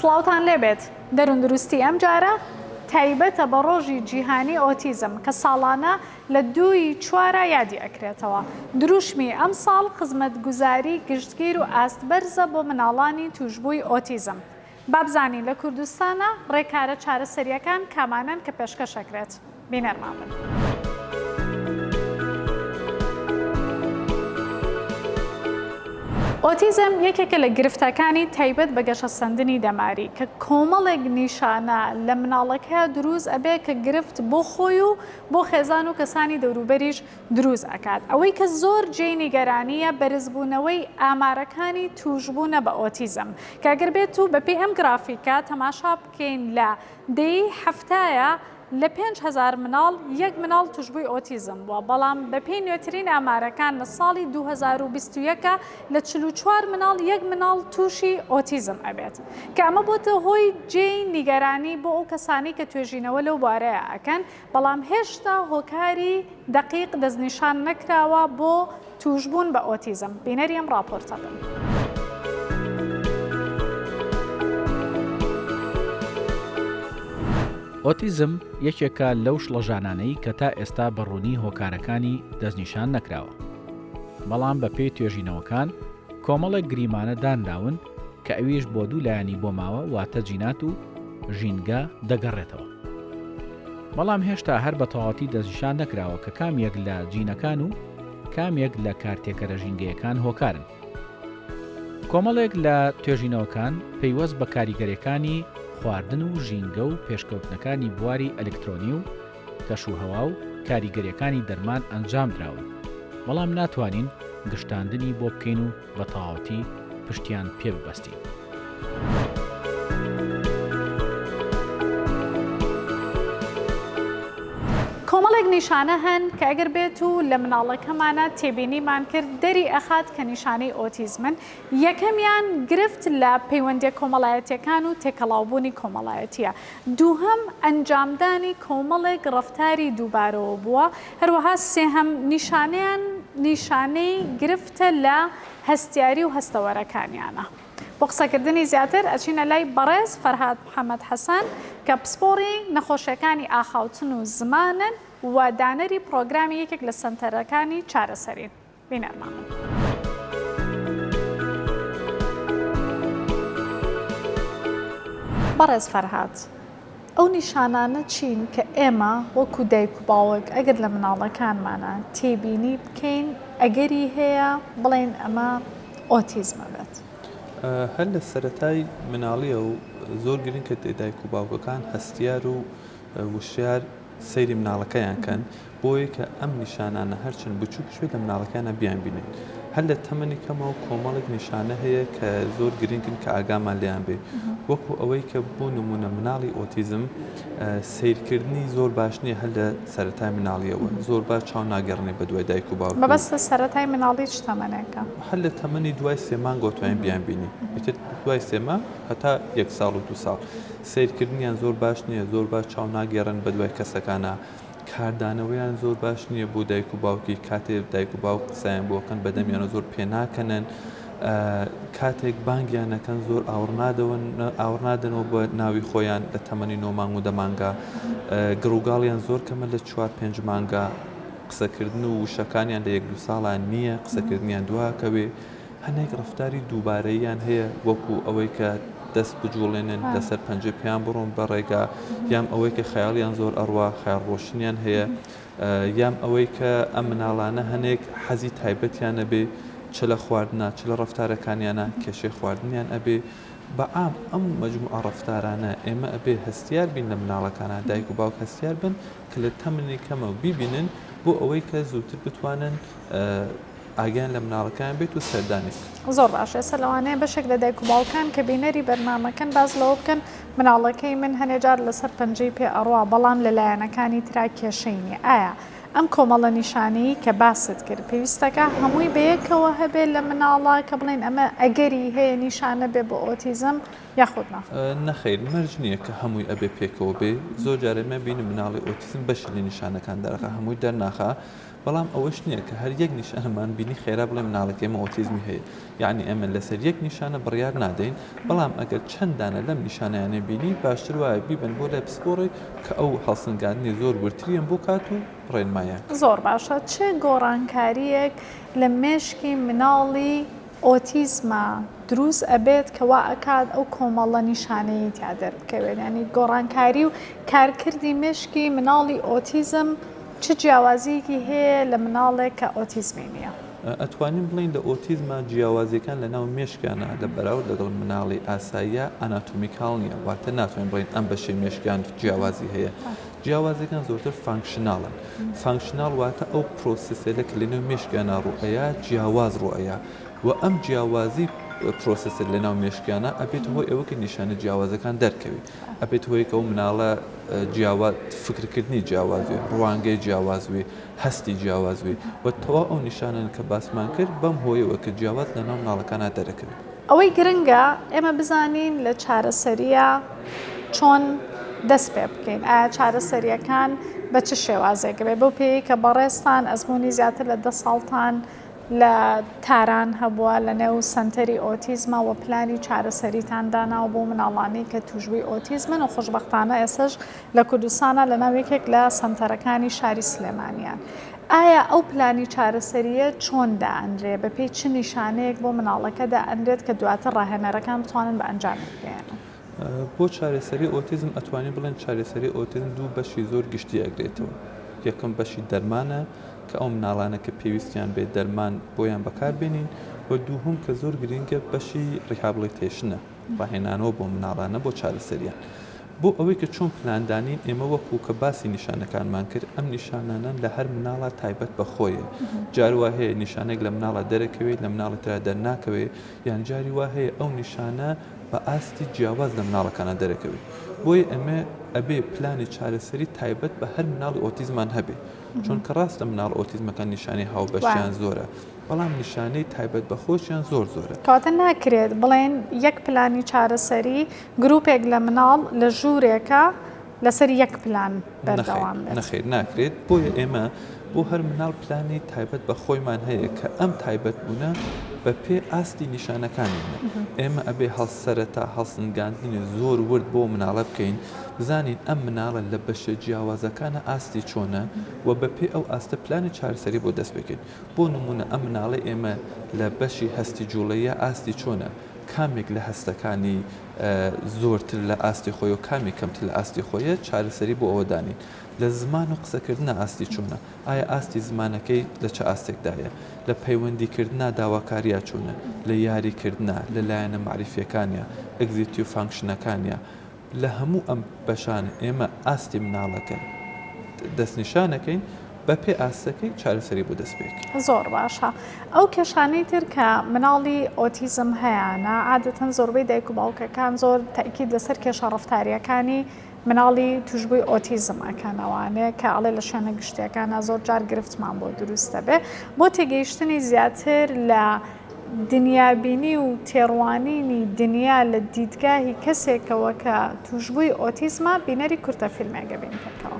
سڵاوتان لێبێت دەروندروستی ئەم جارە تایبەتە بە ڕۆژی جیهانی ئۆتیزم کە ساڵانە لە 2/4 یادی ئەکرێتەوە. دروشمی ئەم ساڵ خزمەتگوزاری گشتگیر و ئاستبەرزە بۆ مناڵانی توشبووی ئۆتیزم. بابزانین لە کوردستانە ڕێکارە چارەسەریەکان کامانن کە پێشکەشەکرێت. بینەرمان بن. ئۆتیزم یەکێکە لە گرفتەکانی تایبەت بە گەشەسەندنی دەماری کە کۆمەڵێک نیشانە لە مناڵەکە دروست ئەبێ کە گرفت بۆ خۆی و بۆ خێزان و کەسانی دەوروبەریش دروست ئەکات. ئەوەی کە زۆر جێی نیگەرانیە بەرزبوونەوەی ئامارەکانی توشبوونە بە ئۆتیزم کە ئەگەر بێت و بەپێی ئەم گرافیکە تەماشا بکەین لە دەی هەفتایە لە 5,000 مناڵ یەک مناڵ توشبووی ئۆتیزم بووە، بەڵام بەپێی نوێترین ئامارەکان لە ساڵی 2021 لە 44 مناڵ یەک مناڵ تووشی ئۆتیزم ئەبێت کە ئەمە بۆتە هۆی جێی نیگەرانی بۆ ئەو کەسانی کە توێژینەوە لەو بارەیە ئەکەن، بەڵام هێشتا هۆکاری دقیق دەستنیشان نەکراوە بۆ توشبوون بە ئۆتیزم. بینەری ئەم راپۆرتە بن. ئۆتیزم یەکێکە لەو شڵەژانانەی کە تا ئێستا بەڕوونی هۆکارەکانی دەستنیشان نەکراوە، بەڵام بە پێی توێژینەوەکان کۆمەڵێک گریمانە دانراون کە ئەویش بۆ دوو لایەنی بۆ ماوە واتە جینات و ژینگە دەگەڕێتەوە، بەڵام هێشتا هەر بە تەواوەتی دەستنیشان نەکراوە کە کامێک لە جینەکان و کامێک لە کارتێکەرە ژینگەیەکان هۆکارن. کۆمەڵێک لە توێژینەوەکان پەیوەست بە کاریگەریەکانی خواردن و ژینگە و پێشکەوتنەکانی بواری ئەلکترۆنی و کەشوهەوا و کاریگەریەکانی دەرمان ئەنجام دراون، بەڵام ناتوانین گشتاندنی بۆ بکەین و بە تەواوەتی پشتیان پێ ببەستین. کۆمەڵێک نیشانە هەن کە ئەگەر بێت و لە مناڵەکەمانە تێبینیمان کرد دەری ئەخات کە نیشانەی ئۆتیزمن. یەکەمیان گرفت لە پەیوەندی کۆمەڵایەتیەکان و تێکەڵاوبوونی کۆمەڵایەتیە. دووهەم ئەنجامدانی کۆمەڵێک ڕەفتاری دووبارەوە بووە. هەروەها سێهەم نیشانەی گرفتە لە هەستیاری و هەستەوەرەکانیانە. بۆ قسەکردنی زیاتر ئەچینە لای بەڕێز فەرهاد محەممەد حەسان کە پسپۆڕی نەخۆشیەکانی ئاخاوتن و زمانن و دانەری پرۆگرامی یەکێک لە سنتەرەکانی چارەسەرین. بینەرمان. بەڕێز فەرهاد، ئەو نیشانانە چین کە ئێمە وەکو دایک و باوەک ئەگەر لە مناڵەکانمانە تێبینی بکەین ئەگەری هەیە بڵێن ئەمە ئۆتیزمە بێت؟ هەر لە سەرەتای مناڵیە و زۆر گرنگ کە دایک و باوکەکان هەستیار و وشیار سەیری مناڵەکەیان کەن بۆیە کە ئەم نیشانانە هەرچەند بچووک شوێت لە مناڵەکانە بیان بینێن. هەر لە تەمەنی کەمەوە کۆمەڵێک نیشانە هەیە کە زۆر گرنگن کە ئاگامان لێیان بێ، وەکو ئەوەی کە بۆ نمونە مناڵی ئۆتیزم سیرکردنی زۆر باش نییە هەر لە سەرەتای مناڵیەوە، زۆر باش چاو ناگەڕنێ بە دوای دایک و باوک. بەبەستە سەرەتای مناڵی چ تەمەنێکە؟ هەر لە تەمەنی دوای 3 مانگ گۆتوانین بیان بینی، دوای 3 مانگ هەتا 1 ساڵ و 2 ساڵ سیرکردنیان زۆر باش نییە، زۆر باش چاو ناگەڕن بە دوای کەسەکانە. کاردانەوەیان زۆر باش نییە بۆ دایک و باوکی، کاتێک دایک و باوک قسەیان بۆکەن بەدەمیانە زۆر پێناکەنن، کاتێک بانگیانەکەن زۆر ئاوڕنادنەوە بە ناوی خۆیان لە تەمەنی 9 مانگ و 10 مانگە، گڕوگاڵیان زۆر کەمە لە 4-5 مانگە، قسەکردن و وشەکانیان لە 1-2 ساڵان نییە، قسەکردنیان دواکەوێ. هەنێک ڕەفتاری دووبارەییان هەیە وەکو ئەوەی کە دەست بجوڵێنن لەسەر پەنجە پێیان بڕۆن بە ڕێگا، یام ئەوەی کە خەیاڵیان زۆر ئەڕوا خەیاڵ ڕۆشنیان هەیە، یام ئەوەی کە ئەم مناڵانە هەنێک حەزی تایبەتیانە بێ چ لە خواردنە چ لە ڕەفتارەکانیانە کێشەی خواردنیان ئەبێ. بەعام ئەم مەجموعە ڕەفتارانە ئێمە ئەبێ هەستیار بین لە مناڵەکانە، دایک و باوک هەستیار بن کە لە تەمەنی کەمەوە بیبینن بۆ ئەوەی کە زووتر بتوانن ئاگیان لە مناڵەکان بێت و سەردانێک. زۆر باش. ئێستا لەوانەیە بەشێک لە دایک و باوکان کە بینەری بەرنامەکەن باز لەوە بکەن مناڵەکەی من هەنێجار لەسەر پەنجەی پێ ئەڕوا بەڵام لەلایەنەکانی ترا کێشەی نییە. ئایا ئەم کۆمەڵە نیشانەی کە باست کرد پێویستەکە هەمووی بەیەکەوە هەبێت لە مناڵە کە بڵێن ئەمە ئەگەری هەیە نیشانە بێ بۆ ئۆتیزم؟ یاخودنا نەخیر مەرج نییە کە هەمووی ئەبێ پێکەوە بێ زۆر جارێمە بینم مناڵی ئۆتیزم بەشی لە نیشانەکان دەرەخە هەمووی دەرناخە بەڵام ئەوەش نییە کە هەر یەک نیشانەمان بینی خێرا بڵێ مناڵێک ئێمە ئۆتیزمی هەیە یعنی ئێمە لەسەر یەک نیشانە بڕیار نادەین بەڵام ئەگەر چەندانە لەم نیشانیانە بینی باشتر وایە بیبن بۆ لای پسپۆڕی کە ئەو هەڵسنگاندنی زۆر ورتریان بۆ کات و ڕێنمایە زۆر باشە چه گۆڕانکاریەک لە مێشکی مناڵی ئۆتیزمە دروست ئەبێت کەوا ئەکات ئەو کۆمەڵە نیشانەی تا دەربکەوێت ینی گۆڕانکاری و کارکردی مێشکی مناڵی ئۆتیزم چ جیاوازیەکی هەیە لە مناڵێک کە ئۆتیزمی نییە ئەتوانین بڵین لە ئۆتیزمە جیاوازیەکان لە ناو مێشکیانە لە بەراو لەگەڵ مناڵی ئاساییە ئەناتۆمیکاڵ نییە واتە ناتوانین بڵین ئەم بەشەی مێشکیان جیاوازی هەیە جیاوازەکان زۆرتر فانکشناڵن فانکشناڵ واتە ئەو پرۆسسێک لە نێو مێشکیانە ڕوئەیە جیاواز ڕوئەیە و ئەم جیاوازی پرۆسسر لە ناو مێشکیانە ئەبێت هۆی ئەوەکە نیشانە جیاوازەکان دەرکەوێت ئەبێت هۆی کە ئەو مناڵە فکرکردنی جیاوازوێ ڕوانگەی جیاوازوێ هەستی جیاوازوێ و تەوا ئەو نیشانن کە باسمان کرد بەم هۆیەوە کە جیاواز لە ناو مناڵەکانە دەرەکەوێت ئەوەی گرنگە ئێمە بزانین لە چارەسەریە چۆن دەست پێ بکەین ئایا چارەسەریەکان بە چ شێوازێک بێ بۆ پێی کە بەڕێستان ئەزمموی زیاتر لە 10 ساڵتان لە تاران هەبووە لە نێو سنتەری ئۆتیزمە و پلانی چارەسەریتان داناوە بۆ مناڵانی کە توژبووی ئۆتیزمن و خۆشبەختانە ئێسش لە کوردستانە لە ناوێکێک لە سنتەرەکانی شاری سلێمانیان. ئایا ئەو پلانی چارەسەریە چۆن دائەنرێ بە پێی چ نیشانەیەک بۆ مناڵەکە دائەنرێت کە دواتر ڕاهێنەرەکان بتوانن بە ئەنجام بگەێنن؟ بۆ چارەسەری ئۆتیزم ئەتوانین بڵێن چارەسەری ئۆتیزم دوو بەشی زۆر گشتی ئەگرێتەوە یەکەم بەشی دەرمانە کە ئەو مناڵانە کە پێویستیان بێت دەرمان بۆیان بەکاربێنین و دووهم کە زۆر گرنگە بەشی ڕیهابلیتیشنە ڕاهێنانەوە بۆ مناڵانە بۆ چارەسەریان بۆ ئەوەی کە چۆن پلاندانین ئێمە وەکو کە باسی نیشانەکانمان کرد ئەم نیشانانە لە هەر مناڵە تایبەت بەخۆیە جاری وا هەیە نیشانێک لە مناڵە دەرەکەوێت لە مناڵی ترا دەرناکەوێت یان جاری وا هەیە ئەو نیشانە بە ئاستی جیاواز لە مناڵەکانە دەرەکەوێت بۆیە ئەمە ئەبێ پلانی چارەسەری تایبەت بە هەر مناڵی ئۆتیزمان هەبێ چون کە ڕاستە مناڵ ئۆتیزمەکان نیشانی هاوبەشیان زۆرە بەڵام نیشانەی تایبەت بە خۆشیان زۆر زۆرە کەواتە ناکرێت بڵێن یەک پلانی چارەسەری گروپێک لە مناڵ لە ژوورێکە لەسەر یەک پلان بەردەوام بێت نەخێر ناکرێت بۆیە ئێمە بۆ هەر مناڵ پلانی تایبەت بە خۆیمان هەیە کە ئەم تایبەت بوونە بە پێ ئاستی نیشانەکانینە ئێمە ئەبێ هەڵسەرەتا هەڵسنگاندنی زۆر ورد بۆ مناڵە بکەین بزانین ئەم مناڵە لە بەشە جیاوازەکانە ئاستی چۆنە و بە پێ ئەو ئاستە پلانی چارەسەری بۆ دەست بکەین بۆ نمونە ئەم مناڵی ئێمە لە بەشی هەستی جوڵەیە ئاستی چۆنە کامێک لە هەستەکانی زۆرتر لە ئاستی خۆی و کامی کەمتر لە ئاستی خۆیە چارەسەری بۆ ئەوە دانین لە زمان و قسەکردنە ئاستی چۆنە ئایا ئاستی زمانەکەی لە چه ئاستێکدایە لە پەیوەندیکردنا داواکاریە چۆنە لە یاریکردنا لە لایەنە معریفیەکانیە ئەگزیتیو فانکشنەکانیە لە هەموو ئەم بەشان ئێمە ئاستی مناڵەکە دەستنیشانەکەین بە پێ ئاستەکەی چارەسەری بۆ دەست پێک زۆر باشە ئەو کێشانەی تر کە مناڵی ئۆتیزم هەیەە عادەتەن زۆربەی دایک و باوکەکان زۆر تاکید لەسەر کێشە ڕەفتاریەکانی مناڵی توشبووی ئۆتیزم ئەکەنەوانێ کە ئەڵێ لە شوێنە گشتیەکانە زۆر جار گرفتمان بۆ دروستە بێ بۆ تێگەیشتنی زیاتر لە دنیابینی و تێڕوانینی دنیا لە دیدگاهی کەسێکەوە کە توشبووی ئۆتیزمە بینەری کورتە فیلمێگە بین پێکەوە.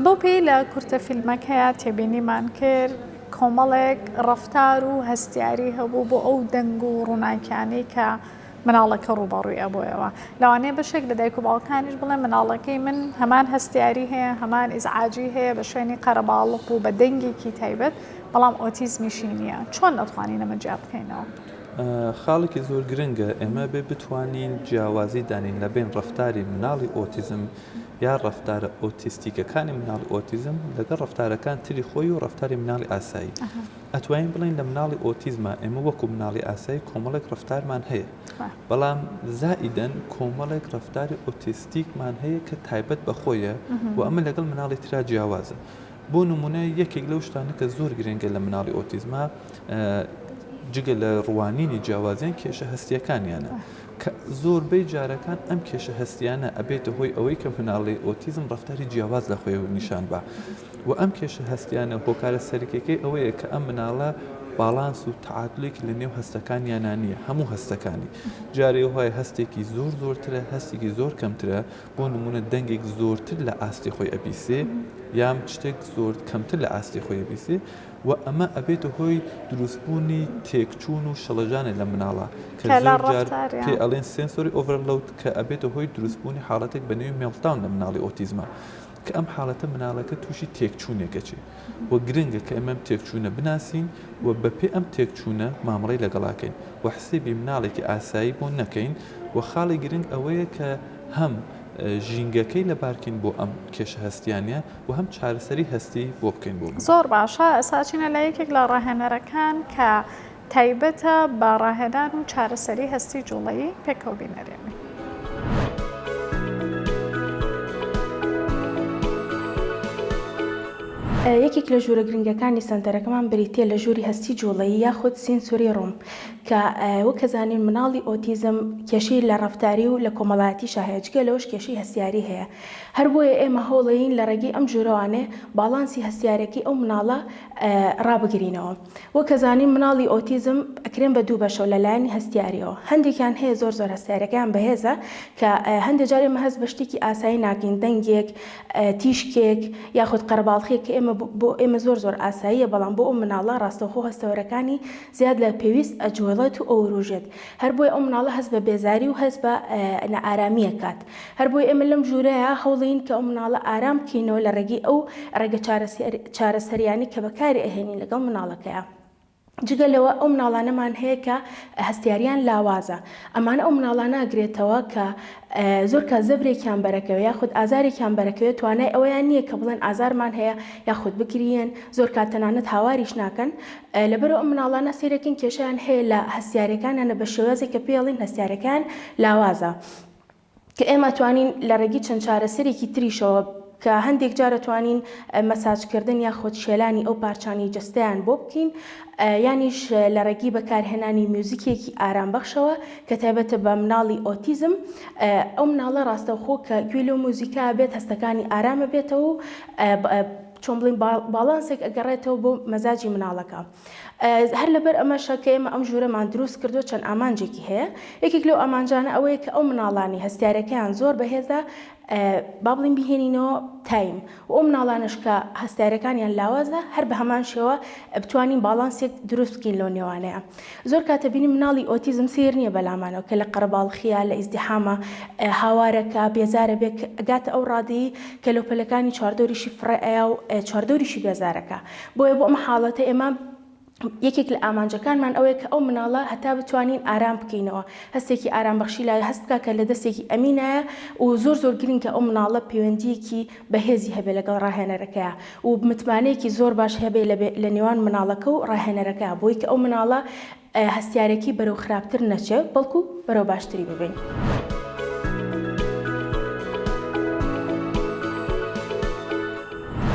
بۆ پێی لە کورتە فیلمەک هەیە تێبینیمان کرد کۆمەڵێک ڕەفتار و هەستیاری هەبوو بۆ ئەو دەنگ و ڕووناکیانەی کە مناڵەکە ڕوبەڕووی ئەبوویەوە لەوانەیە بەشێک لە دایک و باوکانیش بڵێ مناڵەکەی من هەمان هەستیاری هەیە هەمان ئیزعاجی هەیە بە شوێنی قەرەباڵق و بە دەنگێکی تایبەت بەڵام ئۆتیزمیشی نییە چۆن ئەتوانین ئەمە جیا بکەینەوە؟ خاڵێکی زۆر گرنگە ئێمە بتوانین جیاوازی دانین لە بین ڕەفتاری مناڵی ئۆتیزم یا ڕەفتارە ئۆتیستیکەکانی مناڵی ئۆتیزم لەگەڵ ڕەفتارەکان تری خۆی و ڕەفتاری مناڵی ئاسایی. ئەتوانین بڵین لە مناڵی ئۆتیزمە ئێمە وەکو مناڵی ئاسایی کۆمەڵێک ڕەفتارمان هەیە، بەڵام زائیدەن کۆمەڵێک ڕەفتاری ئۆتیستیکمان هەیە کە تایبەت بەخۆیە و ئەمە لەگەڵ مناڵی ترا جیاوازە. بۆ نمونە یەکێک لەو شتانە کە زۆر گرنگە لە مناڵی ئۆتیزمە جگە لە ڕوانینی جیاوازیان کێشە هەستیەکانیانە کە زۆربەی جارەکان ئەم کێشە هەستیانە ئەبێتە هۆی ئەوەی کە مناڵی ئۆتیزم ڕەفتاری جیاواز لە خۆی نیشان بە و ئەم کێشە هەستیانە هۆکارە سەرکێکەکەی ئەوەیە کە ئەم مناڵە باڵانس و تعادلێکی لە نێو هەستەکانیانە نییە هەموو هەستەکانی جارێ وهای هەستێکی زۆر زۆرترە هەستێکی زۆر کەمترە بۆ نمونە دەنگێک زۆرتر لە ئاستی خۆی ئەبیسێ یام شتێک زۆر کەمتر لە ئاستی خۆی ئەبیسێ و ئەمە ئەبێتە هۆی دروستبوونی تێکچوون و شەڵەژانێک لە مناڵە کە زۆر جار پێ ئەڵێن سنسۆری ئۆڤەرلۆد کە ئەبێتە هۆی دروستبوونی حاڵەتێک بە نێوی مێڵتاون لە مناڵی ئۆتیزمە کە ئەم حاڵەتە مناڵەکە تووشی تێکچوونێکەچێ و گرنگە کە ئەمەم تێکچوونە بناسین و بەپێ ئەم تێکچوونە مامەڵی لەگەڵاکەین و حسێبی مناڵێکی ئاسایی بۆ نەکەین و خاڵی گرنگ ئەوەیە کە هەم ژینگەکەی لە بارکین بۆ ئەم کێشە هەستیانە و هەم چارەسەری هەستی بۆ بکەین بۆ زۆر باشە ئەساچینە لە یەکێک لە ڕاهێنەرەکان کە تایبەتە بە ڕاهێنان و چارەسەری هەستی جوڵەیی پێکەوە بینەرێنی. یەکێک لە ژوورە گرنگەکانی سەنتەرەکەمان بریتە لە ژووری هەستی جوڵەیی یاخود سینسۆری ڕۆم کە وەکە زانین مناڵی ئۆتیزم کێشەی لە ڕەفتاری و لە کۆمەڵایەتی شاهێجگە لەوەش کێشەی هەستیاری هەیە هەر بۆیە ئێمە هەوڵەیین لە ڕێگەی ئەم ژوورەوانێ باڵانسی هەستیارەکەی ئەو مناڵە ڕابگرینەوە وەکە زانین مناڵی ئۆتیزم ئەکرێن بە دوو بەشەوە لەلایەنی هەستیاریەوە هەندێکیان هەیە زۆر زۆر هەستیارەکان بەهێزە کە هەندێک جار ئێمە هەست بە شتێکی ئاسایی ناکەین دەنگێک تیشکێک یاخود قەرەباڵغیەک کە ئێمە بۆ ئێمە زۆر زۆر ئاساییە بەڵام بۆ ئەو مناڵە ڕاستەوخۆ هەستەوەرەکانی زیاد لە پێویست ئەجوڵێت و ئەوروژێت هەر بۆی ئەو مناڵە هەست بە بێزاری و هەست بە نەئارامیە کات هەر بۆی ئێمە لەم ژوورەیە هەوڵین کە ئەو مناڵە ئارام بکەینەوە لە ڕێگەی ئەو ڕێگە چارەسەریانی کە بەکاری ئەهێنین لەگەڵ مناڵەکەیە جگە لەوە ئەو مناڵانەمان هەیە کە هەستیاریان لاوازە ئەمانە ئەو مناڵانە ئەگرێتەوە کە زۆر کە زەبرێکیان بەرەکەوێت یاخود ئازارێکیان بەرەکەوێت توانای ئەویان نییە کە بڵێن ئازارمان هەیە یاخود بگرین زۆر کاتەنانەت هاواریش ناکەن لەبەر ئەو مناڵانە سیرەکەین کێشیان هەیە لە هەستیارەکانیانە بە شێوازێک کە پێڵین هەستیارەکان لاوازە کە ئێمە توانین لە ڕێگی چەند چارەسەرێکی تریشەوە کە هەندێک جارە توانین مەساجکردن یاخود شێلانی ئەو پارچانی جستیان بۆ بکەین یانیش لە ڕێگی بەکارهێنانی میوزیکێکی ئارامبەخشەوە کە تایبەتە بە مناڵی ئۆتیزم ئەو مناڵە ڕاستەوخۆ کە گوێ لەو موزیکا بێت هەستەکانی ئارامە بێتەوە و چۆن بڵین باڵانسێک ئەگەڕێتەوە بۆ مەزاجی مناڵەکە هەر لەبەر ئەمەشە کە ئێمە ئەم ژوورەمان دروست کردو چەند ئامانجێکی هەیە یەکێک لەو ئامانجانە ئەوەیە کە ئەو مناڵانی هەستیارەکەیان زۆر بەهێزە با بڵین بهێنینەوە تایم و ئەو مناڵانش کە هەستیارەکانیان لاوازە هەر بە هەمان شێوە بتوانین باڵانسێک دروست بکەین لەو نێوانەیە زۆر کاتە بینی مناڵی ئۆتیزم سیر نییە بەلامانەوە کە لە قەرەباڵخیا لە ئیزدیحامە هاوارەکە بێزارە بێت ئەگاتە ئەو ڕادەیی کە لەوپەلەکانی چواردۆریشی فڕێەیە و چواردۆریشی بێزارەکە بۆیە بۆ ئەم حاڵەتە ئێمە یەکێک لە ئامانجەکانمان ئەوەیە کە ئەو مناڵە هەتا بتوانین ئارام بکەینەوە هەستێکی ئارامبەخشی لای هەست بکە کە لە دەستێکی ئەمینایە و زۆر زۆر گرنگکە ئەو مناڵە پەیوەندیەکی بەهێزی هەبێت لەگەڵ ڕاهێنەرەکەیە و متمانەیەکی زۆر باش هەبێت لە نێوان مناڵەکە و ڕاهێنەرەکە بۆی کە ئەو مناڵە هەستیارێکی بەرەو خراپتر نەچێت بەڵکو بەرەو باشتری ببین.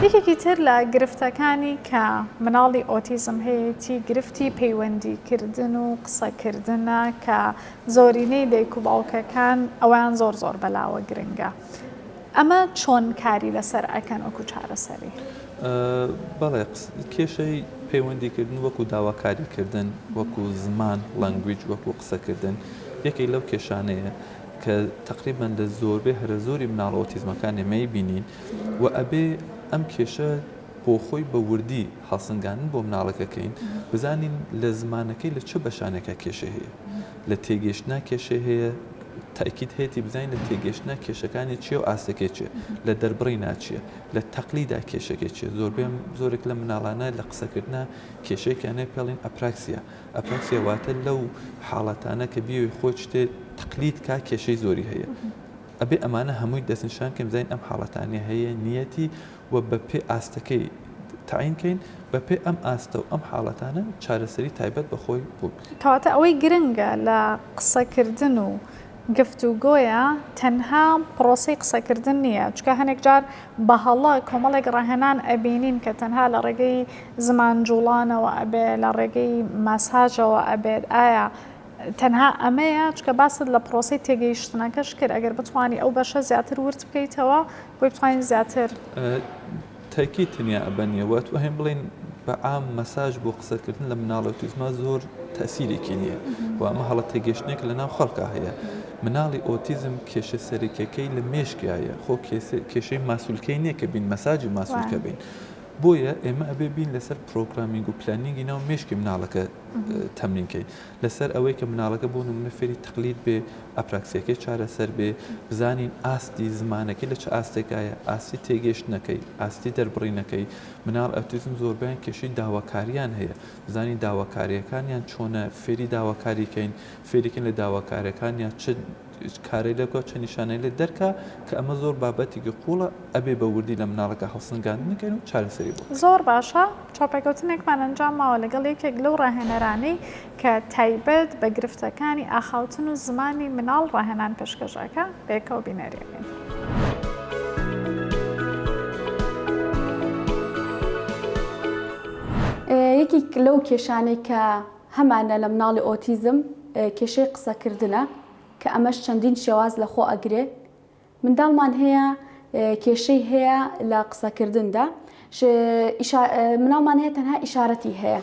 یەکێکی تر لە گرفتەکانی کە مناڵی ئۆتیزم هەیەی گرفتی پەیوەندیکردن و قسەکردنە کە زۆرینەی دایک و باوکەکان ئەویان زۆر زۆر بەلاوە گرنگە ئەمە چۆن کاری لەسەر ئەکەن وەکو چارەسەری بەڵێ کێشەی پەیوەندیکردن وەکو داواکاریکردن وەکو زمان لەنگویج وەکو قسەکردن یەکێک لەو کێشانەیە کە تقریبا لە زۆربەی هەرە زۆری مناڵ ئۆتیزمەکان ئێمەی بینین و ئەبێ ئەم کێشە بۆ خۆی بە وردی هەڵسەنگاندن بۆ مناڵەکەکەین بزانین لە زمانەکەی لە چه بەشانێکە کێشە هەیە لە تێگەشتنا کێشە هەیە تاکید هەیەی بزانین لە تێگەشتنە کێشەکانی چیە و ئاستەکەی چیە لە دەربڕی ناچیە لە تەقلیدا کێشەکەی چیە زۆرێک لە مناڵانە لە قسەکردە کێشەیەکیانەیە پێڵین ئەپراکسیا واتە لەو حاڵەتانە کە بیوی خۆی شتێ تەقلید کا کێشەی زۆری هەیە ئەبێ ئەمانە هەمووی دەستنیشان کەم بزانین ئەم حاڵەتانە هەیە نیەتی و بە پێ ئاستەکەی تعینکەین بە پێ ئەم ئاستە و ئەم حاڵەتانە چارەسەری تایبەت بەخۆی بوو کەواتە ئەوەی گرنگە لە قسەکردن و گفتوگۆیە تەنها پرۆسی قسەکردن نییە چکە هەنێک جار بە هەڵە کۆمەڵێک ڕاهێنان ئەبینین کە تەنها لە ڕێگەی زمان جوڵانەوە ئەبێ لە ڕێگەی ماساژەوە ئەبێت ئایا تەنها ئەمەیە چکە باست لە پرۆسی تێگەیشتنەکەش کرد ئەگەر بتوانانی ئەو بەشە زیاتر ورد بکەیتەوە بۆی بتوانین زیاتر تاکی تنیا ئەبەنیەوە تو هەم بڵین بە عام مەساژ بۆ قسەکردن لە مناڵە ئۆتیزمە زۆر تەسیرێکی نییە و ئەمە هەڵە تێگەشتێک لە ناو خەڵکە هەیە مناڵی ئۆتیزم کێشە سەرەکیەکەی لە مێشکایە خۆ کێشەی ماسوولکەی نییە کە بین مەساجی ماسوولکە بین بۆیە ئێمە ئەبێ بین لەسەر پرۆگرامینگ و پلانینگی ناو مێشکی مناڵەکە تەمرینکەی لەسەر ئەوەی کە مناڵەکە بۆ نمونە فێری تەقلید بێ ئەپراکسیەکەی چارەسەر بێ بزانین ئاستی زمانەکەی لە چه ئاستێکایە ئاستی تێگەشتنەکەی ئاستی دەربڕینەکەی مناڵ ئۆتیزم زۆربیان کێشەی داواکاریان هەیە بزانین داواکاریەکانیان چۆنە فێری داواکاریکەین فێریکەین لە داواکاریەکانیان چ کارەی لەگەڵ چە نیشانەی لێ دەرکە کە ئەمە زۆر بابەتێکی قوڵە ئەبێ بە وردی لە مناڵەکە هەڵسەنگاندنەکەین و چارەسەری بوو زۆر باشە چاپێکوتنێکمان ئەنجام ماوە لەگەڵ یەکێک لەو ڕاهێنەرانەی کە تایبەت بە گرفتەکانی ئاخاوتن و زمانی مناڵ ڕاهێنان پێشکەشەکە بێکەوە بینەریەکەین. یەکێک لەو کێشانەی کە هەمانە لە مناڵی ئۆتیزم کێشەی قسەکردنە کە ئەمەش چەندین شێواز لە خۆ ئەگرێ منداڵمان هەیە کێشەی هەیە لە قسەکردندا مناڵمان هەیە تەنها ئیشارەتی هەیە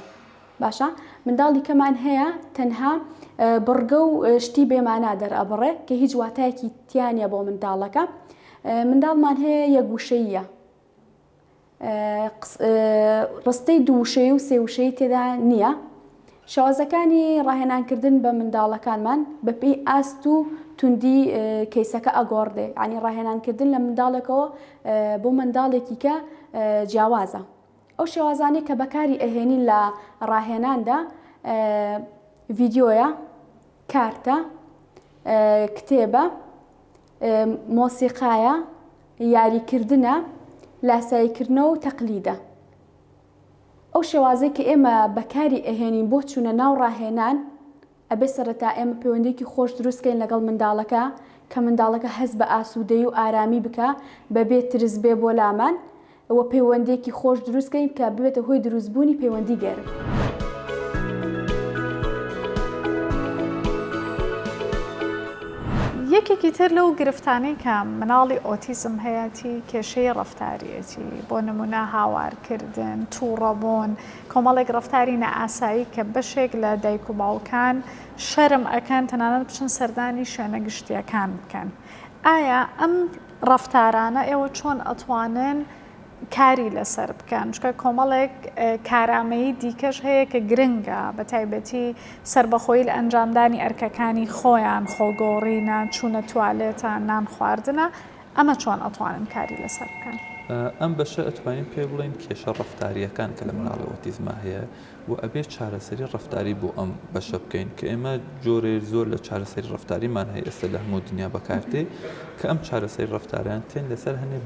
باشە منداڵی کەمان هەیە تەنها بڕگە و شتی بێمانە دەرئەبڕێ کە هیچ واتایەکی تیانە بۆ منداڵەکە منداڵمان هەیە یەکگوشەییە ڕستەی دووشەی و سێوشەی تێدا نییە شێوازەکانی ڕاهێنانکردن بە منداڵەکانمان بەپێی ئاست و توندی کەیسەکە ئەگۆڕدێ ینی ڕاهێنانکردن لە منداڵێکەوە بۆ منداڵێکی کە جیاوازە ئەو شێوازانەی کە بەکاری ئەهێنین لە ڕاهێناندا ڤیدیۆیە کارتە کتێبە مۆسیقایە یاریکردنە لاساییکردنەوە و تەقلیدە ئەو شێوازەی کە ئێمە بەکاری ئەهێنین بۆ چوونە ناو ڕاهێنان ئەبێ سەرەتا ئێمە پەیوەندێکی خۆش دروستکەین لەگەڵ منداڵەکە کە منداڵەکە هەست بە ئاسوودەی و ئارامی بکە بەبێ ترس بێ بۆ لامان ئەوە پەیوەندێکی خۆش دروستکەین کە ببێتە هۆی دروستبوونی پەیوەندی گەرم. یەکێکی تر لەو گرفتانەی کە مناڵی ئۆتیزم هەیەی کێشەی ڕەفتاریەتی بۆ نمونە هاوارکردن تووڕەبوون کۆمەڵێک ڕەفتاری نەئاسایی کە بەشێک لە دایک و باوکان شەرم ئەکەن تەنانەت بچن سەردانی شوێنە گشتیەکان بکەن ئایا ئەم ڕەفتارانە ئێوە چۆن ئەتوانن کاری لەسەر بکەن چکە کۆمەڵێک کارامەیی دیکەش هەیە کە گرنگە بە تایبەتی سربەخۆی لە ئەنجامدانی ئەرکەکانی خۆیان خۆگۆڕینە چوونە توالێتە نان خواردنە ئەمە چۆن ئەتوانن کاری لەسەر بکەن ئەم بەشە ئەتوانین پێ بڵین کێشە ڕەفتاریەکان کە لە مناڵی ئۆتیزمە هەیە و ئەبێ چارەسەری ڕەفتاری بۆ ئەم بەشە بکەین کە ئێمە جۆرێ زۆر لە چارەسەری ڕەفتاریمان هەیە ئێستا لە هەموو دنیا بەکارتێ کە ئەم چارەسەری ڕەفتاریان تێن لەسەر هەنێ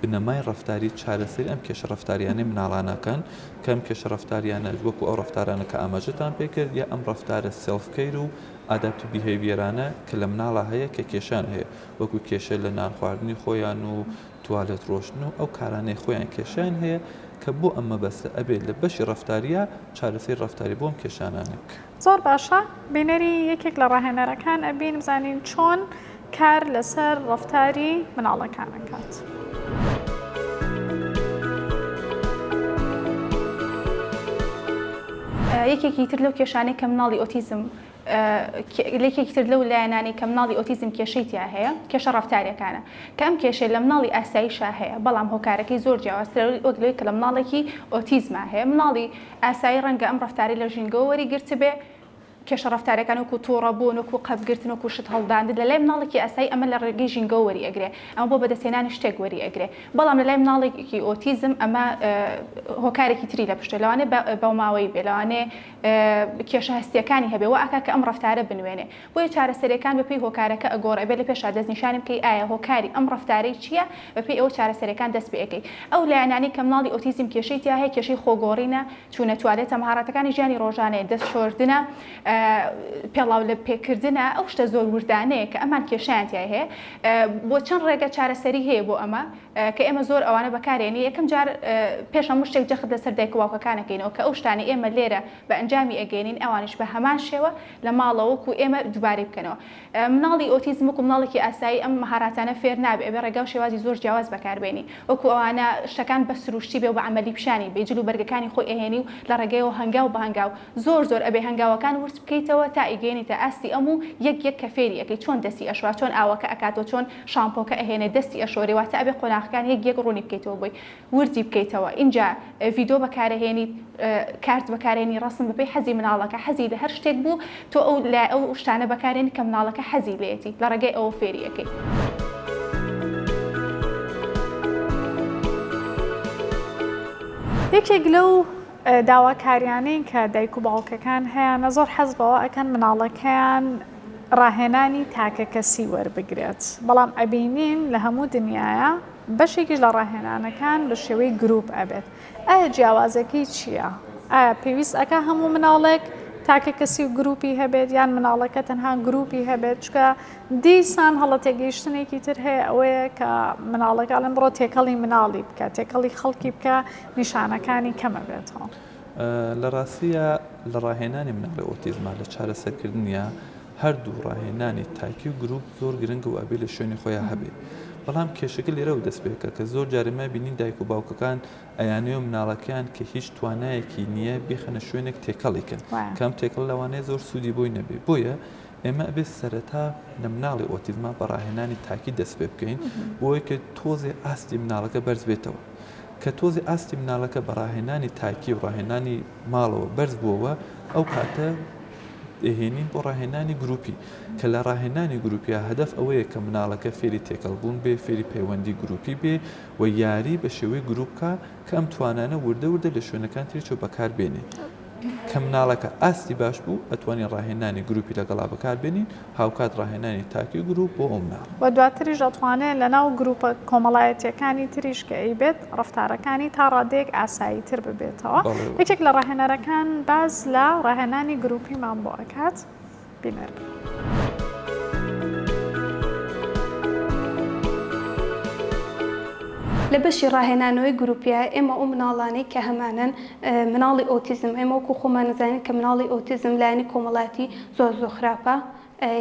بنەمای ڕەفتاری چارەسەری ئەم کێشە ڕەفتاریانەی مناڵانەکەن کە ئەم کێشە ڕەفتاریانە وەکو ئەو ڕەفتارانە کە ئاماژەتان پێکرد یا ئەم ڕەفتارە سێلفکەیر و ئاداپتیڤ بیهێڤیەرانە کە لە مناڵە هەیە کە کێشان هەیە وەکو کێشە لە نان خواردنی خۆیان و توالێت ڕۆشن و ئەو کارانەی خۆیان کێشیان هەیە کە بۆ ئەمە بەستە ئەبێت لە بەشی ڕەفتاریە چارەسەری ڕەفتاری بۆم کێشانانێک زۆر باشە بینەری یەکێک لە ڕاهێنەرەکان ئەبین بزانین چۆن کار لەسەر ڕەفتاری مناڵەکان ئەکات. یەکێکی تر لەو کێشانەی کە مناڵی ئۆتیزم لێکێکی تر لەو لایەنانی کە مناڵی ئۆتیزم کێشەی تیا هەیە کێشە ڕەفتاریەکانە کە ئەم کێشەی لە مناڵی ئاساییشا هەیە بەڵام هۆکارەکەی زۆر جیاوازترە وەک لەوەی کە لە مناڵێکی ئۆتیزمە هەیە مناڵی ئاسایی ڕەنگە ئەم ڕەفتاری لە ژینگەوە وەریگرت بێ کێشە ڕفتارەکان وەکو تووڕەبوون وەکو قەبگرتن وەکو شت هەڵداندن لە لای مناڵێکی ئاسایی ئەمە لە ڕێگەی ژینگە وەری ئەگرێ ئەمە بۆ بەدەستێنانی شتێک وەری ئەگرێ بەڵام لە لای مناڵێکی ئۆتیزم ئەمە هۆکارێکی تری لە پشتە لەوانێ بەوماوەی بێ لەوانێ کێشە هەستیەکانی هەبێ و ئاکا کە ئەم ڕفتارە بنوێنێ بۆیە چارەسەرەکان بەپێی هۆکارەکە ئەگۆڕێ بێ لە پێشا دەستنیشانی بکەی ئایا هۆکاری ئەم ڕفتارەی چییە بەپێی ئەوە چارەسەرەکان دەست پێ ئەەکەی ئەو لایەنانی کە مناڵی ئۆتیزم کێشەی تیا هەیە کێشەی خۆگۆڕینە چوونە توالێتە مهارەتەکانی ژیانی ڕۆژانەیە دەست شۆردنە پێڵاو لە پێکردنە ئەو شتە زۆر وردانەیە کە ئەمان کێشیان تیا هەیە بۆ چەند ڕێگە چارەسەری هەیە بۆ ئەمە کە ئێمە زۆر ئەوانە بەکارێنی یەکەم جار پێش هەموو شتێک جەخت لەسەر دایک و باوکەکانەکەینەوە کە ئەو شتانی ئێمە لێرە بە ئەنجامی ئەگەێنین ئەوانش بە هەمان شێوە لە ماڵەوەکو ئێمە دووبارەی بکەنەوە مناڵی ئۆتیزم وەکو مناڵێکی ئاسایی ئەم مهاراتانە فێر نابێ ئەبێ ڕێگا و شێوازی زۆر جیاواز بەکاربێنی وەکو ئەوانە شتەکان بە سروشتی بێ و بە عەمەلی پیشانی بێ جلو بەرگەکانی خۆی ئەهێنی و لە ڕێگەیەوە هەنگاو بە هەنگاو زۆر ئەبێ هەنگاوەکان ورس بکەیتەوە تا ئیگەێنیتە ئاستی ئەموو یەک کە فێری ئەەکەی چۆن دەستی ئەشوا چۆن ئاوەکە ئەکاتەوە چۆن شامپۆکە ئەهێنێ دەستی ئەشۆرێ واتە ئەبێ قۆناغەکان یەک ڕوونی بکەیتەوە بۆی وردی بکەیتەوە اینجا ڤیدۆ بەکارهێنیت کارت بەکارێنی ڕسم بەپێی حەزی مناڵەکە حەزی لە هەر شتێک بوو تۆ ئەو شتانە بەکارێنی کە مناڵەکە حەزی لێتی لە ڕێگەی ئەوە فێری ئەەکەی یەکێک لەو داواکاریانەی کە دایک و باوکەکان هەیەە زۆر حەز بەوە ئەکەن مناڵەکەیان ڕاهێنانی تاکە کەسی وەربگرێت بەڵام ئەبینین لە هەموو دنیاە بەشێکیش لە ڕاهێنانەکان بە شێوەی گروپ ئەبێت ئایا جیاوازەکەی چییە؟ ئایا پێویست ئەکە هەموو مناڵێک تاکە کەسی و گروپی هەبێت یان مناڵەکە تەنها گروپی هەبێت چکە دیسان هەڵە تێگەیشتنێکی تر هەیە ئەوەیە کە مناڵەکە لەم بڕۆ تێکەڵی مناڵی بکە تێکەڵی خەڵکی بکە نیشانەکانی کەمە بێتەوە لە ڕاستیە لە ڕاهێنانی مناڵی ئۆتیزمە لە چارەسەرکردنیە هەردوو ڕاهێنانی تاکی و گروپ زۆر گرنگ و ئەبێ لە شوێنی خۆیان هەبێت بەڵام کێشەکە لێرە و دەست پێکە کە زۆر جارێمە بینین دایک و باوکەکان ئەیانێ و مناڵەکەیان کە هیچ توانایەکی نییە بیخەنە شوێنێک تێکەڵیکن کەم تێکەڵ لەوانەیە زۆر سوودی بۆی نەبێ بۆیە ئێمە ئەبێت سەرەتا لە مناڵی ئۆتیزمە بە ڕاهێنانی تاکی دەست پێ بکەین بۆیە کە تۆزێ ئاستی مناڵەکە بەرز بێتەوە کە تۆزی ئاستی مناڵەکە بە ڕاهێنانی تاکی و ڕاهێنانی ماڵەوە بەرز بووەوە ئەو کاتە ئەهێنین بۆ ڕاهێنانی گروپی کە لە ڕاهێنانی گروپیا هەدەف ئەوەیە کە مناڵەکە فێری تێکەڵبوون بێ فێری پەیوەندی گروپی بێ و یاری بە شێوەی گروپکە کە ئەم توانانە وردە لە شوێنەکان تریچۆ بەکار بێنێ کە مناڵەکە ئاستی باش بوو ئەتوانین ڕاهێنانی گروپی لەگەڵا بەکاربێنین هاوکات ڕاهێنانی تاکی گروپ بۆ ئەو مناڵ و دواتریش دەتوانێت لەناو گروپە کۆمەڵایەتیەکانی تریش کە ئەیبێت ڕفتارەکانی تا ڕادێک ئاسایی تر ببێتەوە یەکێک لە ڕاهێنەرەکان باز لە ڕاهێنانی گروپیمان بۆ ئەکات بینەر لە بەشی ڕاهێنانەوەی گروپیە ئێمە ئەو مناڵانەی کە هەمانن مناڵی ئۆتیزم ئێمە وەکو خۆمان نەزانین کە مناڵی ئۆتیزم لایەنی کۆمەڵاتی زۆر خراپە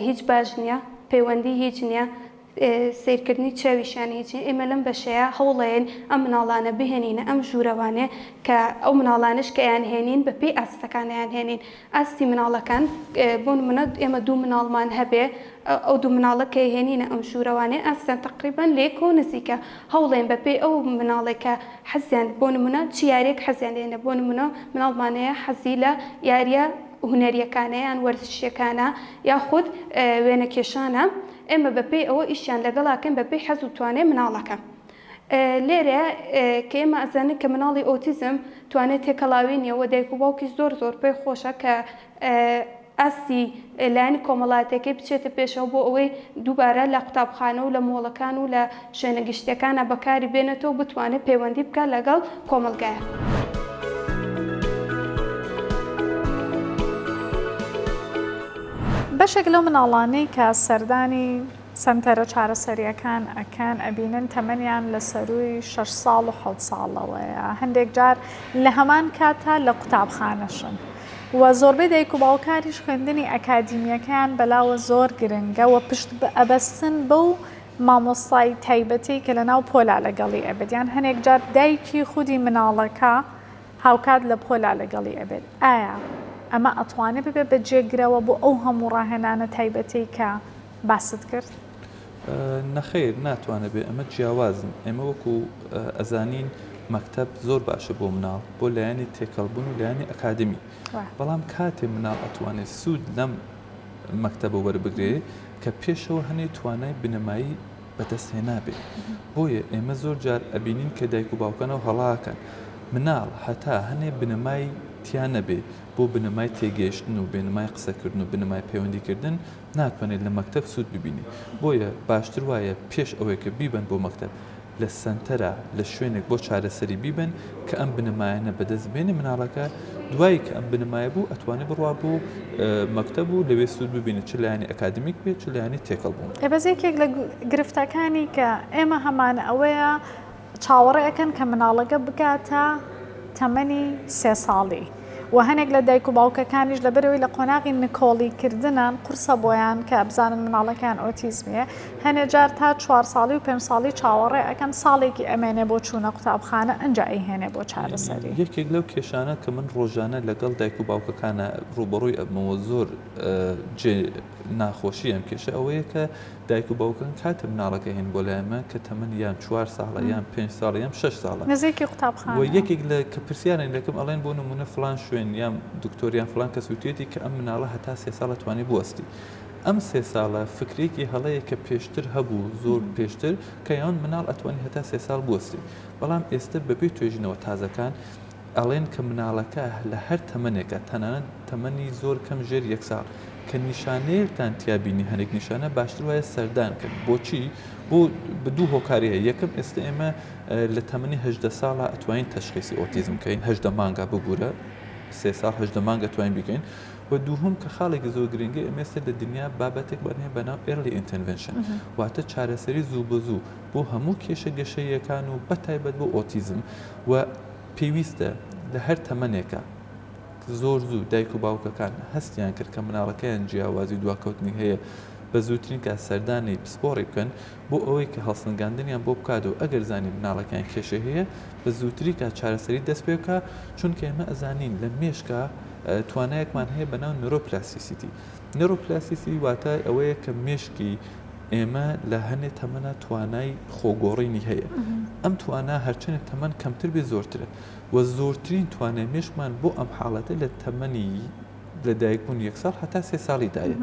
هیچ باش نییە پەیوەندی هیچ نییە سیرکردنی چاویشان هیچی ئێمە لەم بەشەیە هەوڵەیەن ئەم مناڵانە بهێنینە ئەم ژوورەوانێ کە ئەو مناڵانش کە یان هێنین بەپێی ئاستەکانیان هێنین ئاستی مناڵەکان بۆ نمونە ئێمە دوو مناڵمان هەبێ ئەو دوو مناڵە کە هێنینە ئەم ژوورەوانێ ئاستان تقریبان لێک و نزیکە هەوڵێن بەپێی ئەو مناڵێکە حەزیان بۆ نمونە چ یاریەک حەزیان لێنە بۆ نمونە مناڵمانەیە حەزی لە یاریە هونەریەکانەیان وەرزشیەکانە یاخود وێنە کێشانە ئێمە بەپێی ئەوە ئیشیان لەگەڵاکەن بەپێی حەز و توانێ مناڵەکە لێرە کە ئێمە ئەزانێت کە مناڵی ئۆتیزم توانێت تێکەڵاوی نیە و دایک و باوکی زۆر پێی خۆشە کە ئاستی لایەنی کۆمەڵاتەکەی بچێتە پێشەوە بۆ ئەوەی دووبارە لە قوتابخانە و لە مۆڵەکان و لە شوێنە گشتەکانە بەکاری بێنێتەوە بتوانێت پەیوەندی بکە لەگەڵ کۆمەلگایە. بەشێک لەو مناڵانەی کە سەردانی سنتەرە چارەسەریەکان ئەکەن ئەبینن تەمەنیان لە سەروی 6 ساڵ و 7 ساڵەوەیە هەندێک جار لە هەمان کاتە لە قوتابخانەشن و زۆربەی دایک و باوکاریش خوێندنی ئەکادیمیەکەیان بەلاوە زۆر گرنگە و پشت ئەبەستن بەو مامۆستای تایبەتی کە لەناو پۆلا لەگەڵی ئەبێت یان هەندێک جار دایکی خودی مناڵەکە هاوکات لە پۆلا لەگەڵی ئەبێت ئایا ئەمە ئەتوانێت ببێ بەجێگرەوە بۆ ئەو هەموو ڕاهێنانە تایبەتی کە باست کرد؟ نەخێر ناتوانێت بێ ئەمە جیاوازن ئێمە وەکو ئەزانین مەکتەب زۆر باشە بۆ مناڵ بۆ لایەنی تێکەڵبوون و لایەنی ئەکادمی بەڵام کاتێ مناڵ ئەتوانێت سوود لەم مەکتەبە وەربگرێ کە پێشەوە هەنێ توانای بنەمایی بەدەستهێنا بێت بۆیە ئێمە زۆر جار ئەبینین کە دایک و باوکانەوە هەڵاکەن مناڵ هەتا هەنێ بنەمای تیان نەبێ بۆ بنەمای تێگەیشتن و بنەمای قسەکردن و بنەمای پەیوەندیکردن ناتوانێت لە مەکتەب سوود ببینی بۆیە باشتر وایە پێش ئەوەی کە بیبن بۆ مەکتەب لە سنتەرە لە شوێنێک بۆ چارەسەری بیبن کە ئەم بنەمایانە بەدەست بێنێ مناڵەکە دوایی کە ئەم بنەمایە بوو ئەتوانێت بڕوا بۆ مەکتەب و لەوێ سوود ببینێت چ لایەنی ئەکادمیک بێت چ لایەنی تێکەڵبوون بەزێکێک لە گرفتەکانی کە ئێمە هەمان ئەوەیە چاوەڕێەکەن کە مناڵەکە بگاتە تەمەنی 3 ساڵی و هەنێک لە دایک و باوکەکانیش لەبەرەوەی لە قۆناغی نکۆڵیکردنان قورسە بۆیان کە بزانن مناڵەکان ئۆتیزمیە هەنێ جار تا 4 ساڵی و 5 ساڵی چاوەڕێ ئەەکەن ساڵێکی ئەمێنێ بۆ چوونە قوتابخانە ئەنج ئەیهێنێ بۆ چارەسەری یەکێک لەو کێشانە کە من ڕۆژانە لەگەڵ دایک و باوکەکانە ڕوبەڕووی ئەبمەوە زۆر ناخۆشی ئەم کێشە ئەوەیە کە دایک و باوکەن کاتە مناڵەکە هێن بۆ لایمە کە تەمەن یان 4 ساڵە یان 5 ساڵ یان 6 ساڵە نزیکی قوتابخانە و یەکێک لە کە پرسیارن لەکەم ئەڵێن بۆ نمونە فلان شوێن یان دکتۆریان فلان کە سووتێتی کە ئەم مناڵە هەتا 3 ساڵە توانێ بوەستی ئەم 3 ساڵە فکرێکی هەڵەیە کە پێشتر هەبوو زۆر پێشتر کە یان مناڵ ئەتوانی هەتا 3 ساڵ بوەستی بەڵام ئێستا بەبێ توێژینەوە تازەکان ئەڵێن کە مناڵەکە لە هەر تەمەنێکە تەنانەت تەمەنی زۆر کەم ژێر 1 ساڵ کە نیشانەیەکتان تیابینی هەنێک نیشانە باشتر وایە سەردانکەن بۆچی بۆ دوو هۆکاری هەیە یەکەم ئێستا ئێمە لە تەمەنی 18 ساڵە ئەتوانین تەشخیصی ئۆتیزم بکەین 18 مانگا ببوورە 3 ساڵ 18 مانگە توانین بکەین و دووهم کە خاڵێکی زۆر گرنگی ئێمە ئێستا لە دنیا بابەتێک بەنێ بەناو early intervention واتە چارەسەری زوو بە زوو بۆ هەموو کێشە گەشەیەکان و بەتایبەت بۆ ئۆتیزم و پێویستە لە هەر تەمەنێکە زۆر زوو دایک و باوکەکان هەستیان کرد کە مناڵەکەیان جیاوازی دواکەوتنی هەیە بە زووترین کە سەردانی پسپۆڕی بکەن بۆ ئەوەی کە هەڵسەنگاندنیان بۆ بکاتەوە ئەگەر زانی مناڵەکان کێشە هەیە بە زووتری کا چارەسەری دەست پێ بکە چونکە ئێمە ئەزانین لە مێشکە توانایەکمان هەیە بەناو نۆرۆپلاسیسیتی نۆرۆپلاسیسی واتە ئەوەیە کە مێشکی ئێمە لە هەنێ تەمەنە توانای خۆگۆڕینی هەیە ئەم توانە هەرچەنێک تەمەن کەمتر بێ زۆرترە و زۆرترین توانای مێشکمان بۆ ئەم حاڵەتە لە تەمەنی لە دایکبوون 1 ساڵ هەتا 3 ساڵیدایە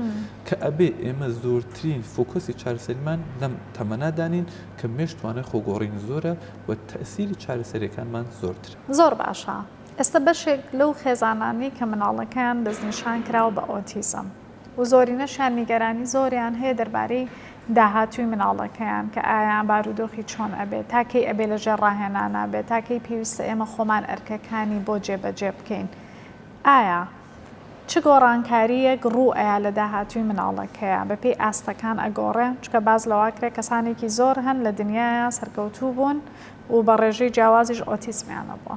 کە ئەبێ ئێمە زۆرترین فۆکۆسی چارەسەریمان لەم تەمەنادانین کە مێش توانای خۆگۆڕین زۆرە و تەسیری چارەسەریەکانمان زۆرترە زۆر باشە ئێستا بەشێک لەو خێزانانی کە مناڵەکان دەستنیشان کراوە بە ئۆتیزم و زۆرینەشیان نیگەرانی زۆریان هەیە دەربارەی داهاتووی مناڵەکەیان کە ئایا بارودۆخی چۆن ئەبێت تاکەی ئەبێ لە ژێڕاهێنانە بێت تاکەی پێویستە ئێمە خۆمان ئەرکەکانی بۆ جێبەجێ بکەین ئایا چ گۆڕانکاریەک ڕوو ئەیە لە داهاتووی مناڵەکەیە بەپێی ئاستەکان ئەگۆڕێ چکە باز لەواکرێ کەسانێکی زۆر هەن لە دنیاە سەرکەوتوو بوون و بە ڕێژەی جیاوازیش ئۆتیسمیانە بووە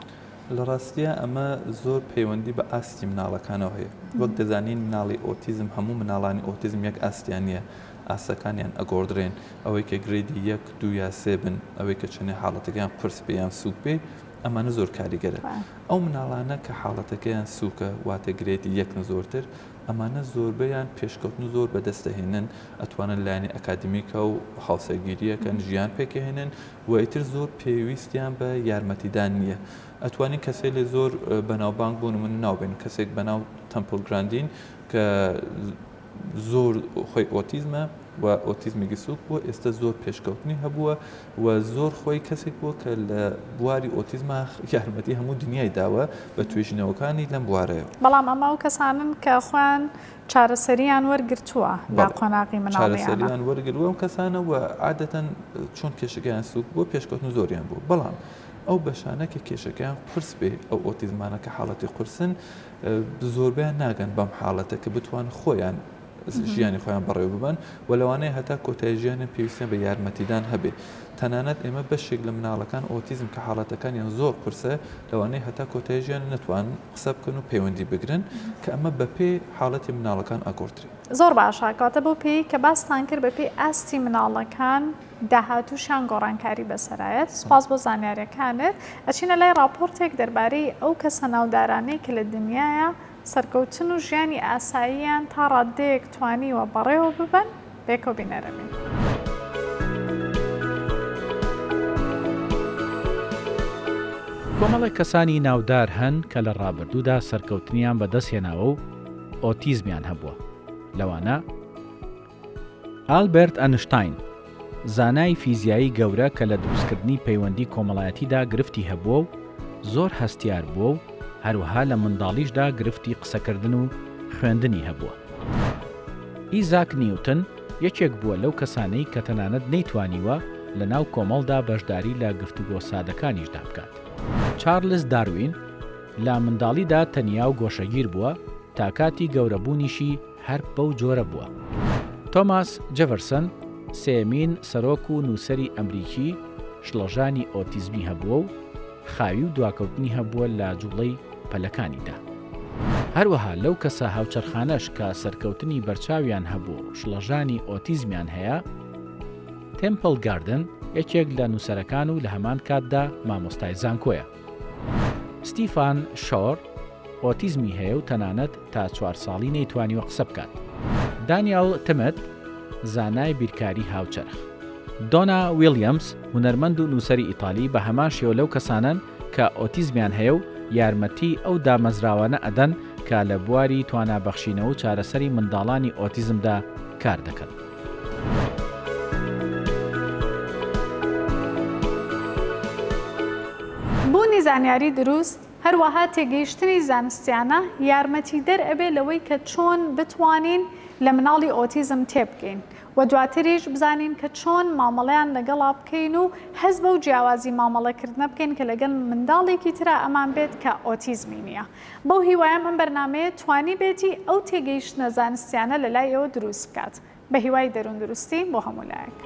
لە ڕاستیە ئەمە زۆر پەیوەندی بە ئاستی مناڵەکانەوە هەیە وەک دەزانین مناڵی ئۆتیزم هەموو مناڵانی ئۆتیزم یەک ئاستیان نیە ئاسەکانیان ئەگۆڕدرێن ئەوەی کە گرێدی 1 2 یا 3 بن ئەوەی کە چنێ حاڵەتەکەیان پرس پێیان سوک بێ ئەمانە زۆر کاریگەرە ئەو مناڵانە کە حاڵەتەکەیان سوکە واتە گرێدی 1 زۆرتر ئەمانە زۆربەیان پێشکەوتن زۆر بەدەستەهێنن ئەتوانن لایەنی ئەکادمیکە و هاوسەرگیریەکەن ژیان پێکەهێنن و ئیتر زۆر پێویستیان بە یارمەتیدان نییە ئەتوانین کەسێک لێ زۆر بەناوبانگ بوون من ناوبێن کەسێک بەناو تەمپل گراندین کە زۆر خۆی ئۆتیزمە و ئۆتیزمێکی سوک بووە ئێستا زۆر پێشکەوتنی هەبووە و زۆر خۆی کەسێک بووە کە لە بواری ئۆتیزمە یارمەتی هەموو دنیای داوە بە توێژینەوەکانی لەم بوارەیە بەڵام ئەمە و کەسانن کە خۆیان چارەسەریان وەرگرتووە لە قۆناغی مناڵیانە چارەسەریان وەرگرتووە ئەم کەسانە و عادەتەن چۆن کێشەکەیان سوک بووە پێشکەوتن زۆریان بوو بەڵام ئەو بەشانە کە کێشەکەیان قورس بێ ئەو ئۆتیزمانە کە حاڵەتی قورسن زۆربیان ناگەن بەم حاڵەتە کە بتوان خۆیان ژیانی خۆیان بەڕێوە ببن و لەوانەیە هەتا کۆتایی ژیانیان پێویستیان بە یارمەتیدان هەبێ تەنانەت ئێمە بەشێک لە مناڵەکان ئۆتیزم کە حاڵەتەکانیان زۆر قورسە لەوانەیە هەتا کۆتایی ژیان نەتوان قسە بکەن و پەیوەندی بگرن کە ئەمە بەپێ حاڵەتی مناڵەکان ئەگۆڕدرێت زۆر باشە کاتە بۆ پێی کە باستان کرد بەپێی ئاستی مناڵەکان داهاتووشیان گۆڕانکاری بەسەرایەت سوپاس بۆ زانیاریەکانت ئەچینە لای راپۆرتێک دەربارەی ئەو کەسە ناودارانەی کە لە دنیاە سەرکەوتن و ژیانی ئاساییان تا ڕادەیەک توانیوە بەڕێوە ببن بێکەوە بینەرەمین. کۆمەڵێک کەسانی ناودار هەن کە لە ڕابردوودا سەرکەوتنیان بەدەستهێناوە و ئۆتیزمیان هەبووە. لەوانە ئالبێرت ئەنشتاین، زانای فیزیایی گەورە کە لە دروستکردنی پەیوەندی کۆمەڵایەتیدا گرفتی هەبووە و زۆر هەستیار بووە و هەروەها لە منداڵیشدا گرفتی قسەکردن و خوێندنی هەبووە. ئیزاک نیوتن یەکێک بووە لەو کەسانەی کە تەنانەت نەیتوانیوە لە ناو کۆمەڵدا بەشداری لە گفتوگۆ سادەکانیشدا بکات. چارلز داروین لە منداڵیدا تەنیا و گۆشەگیر بووە تا کاتی گەورەبوونیشی هەر بەو جۆرە بووە. تۆماس جەڤەرسن سێمین سەرۆک و نووسەری ئەمریکی شڵەژانی ئۆتیزمی هەبووە و خاوی و دواکەوتنی هەبووە لە جوڵەی پەلەکانیدا. هەروەها لەو کەسە هاوچەرخانەش کە سەرکەوتنی بەرچاویان هەبوو شڵەژانی ئۆتیزمیان هەیە، تێمپڵ گاردن یەکێک لە نووسەرەکان و لە هەمان کاتدا مامۆستای زانکۆیە. ستیفان شۆر ئۆتیزمی هەیە و تەنانەت تا 4 ساڵی نەیتوانیوە قسە بکات. دانیێل تمت زانای بیرکاری هاوچەرخ. دۆنا ویلیەمز هونەرمەند و نووسەری ئیتالی بە هەمان شێوە لەو کەسانن کە ئۆتیزمیان هەیە و یارمەتی ئەو دامەزراوانە ئەدەن کە لە بواری توانابەخشینەوە و چارەسەری منداڵانی ئۆتیزمدا کار دەکەن. بوونی زانیاری دروست هەروەها تێگەیشتنی زانستیانە یارمەتی دەرئەبێ لەوەی کە چۆن بتوانین لە مناڵی ئۆتیزم تێبگەین و دواتریش بزانین کە چۆن مامەڵەیان لەگەڵا بکەین و هەز بە و جیاوازی مامەڵەکردنە بکەین کە لەگەڵ منداڵێکی ترا ئەمان بێت کە ئۆتیزمی نییە. بەو هیوایە ئەم بەرنامەیە توانی بێتی ئەو تێگەیشتنە زانستیانە لە لای ئێوە دروست بکات بە هیوای دەروون دروستی بۆ هەموو لایەک.